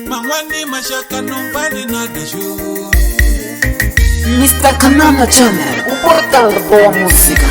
Mangwani mashaka nombali na dashu. Mr. Kanana Channel, o portal da boa música.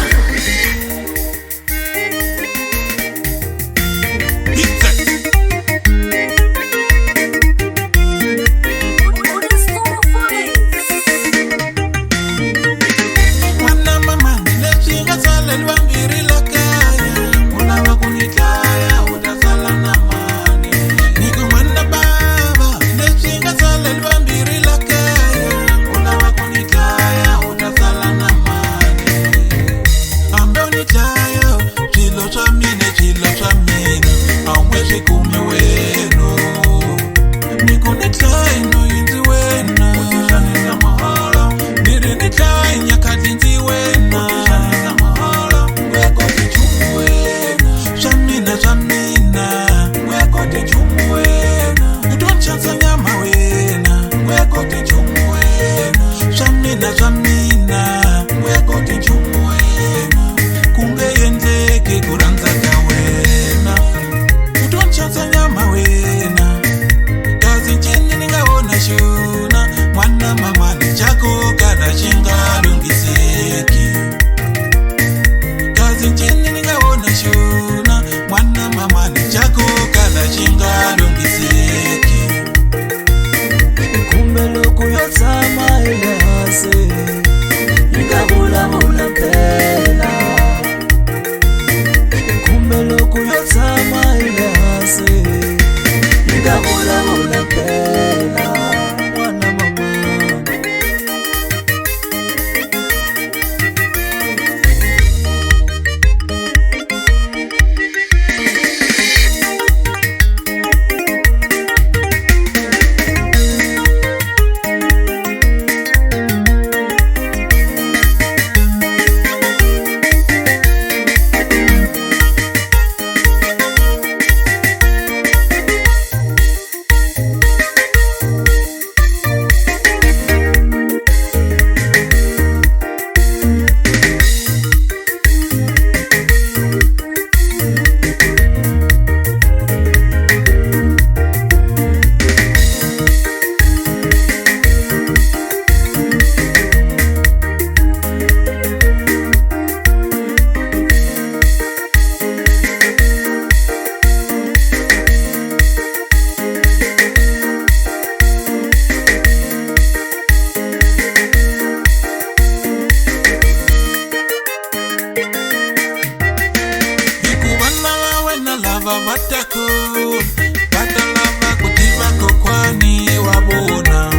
Batalava kutiva kokwani wabona.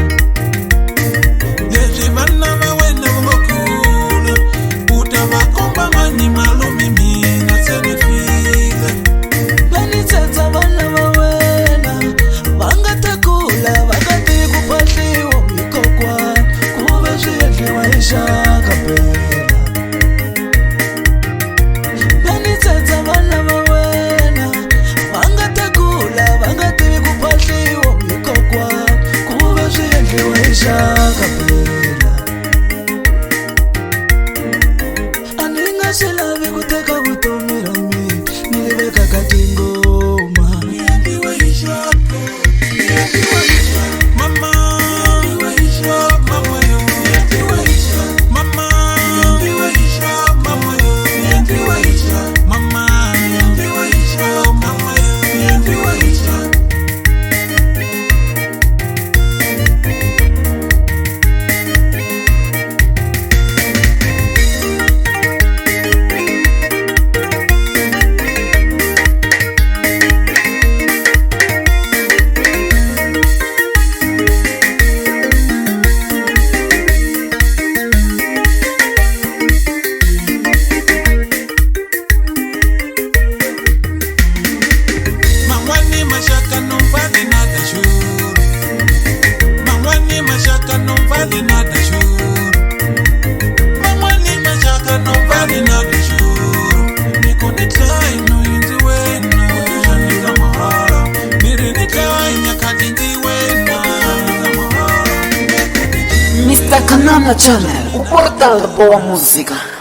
Yeji vana wawena wakula. Utava komba mani malumi mina senefile. Bani teta vana wawena. Vangatakula, vangati kupatiwa mikokwa. Kuveshi yeji waisha kapela. Bani teta vana wawena. Aninga shelavi kuteka kutomira mi niliveka katingoma Mama Mr. Kanana Channel, o portal da boa música.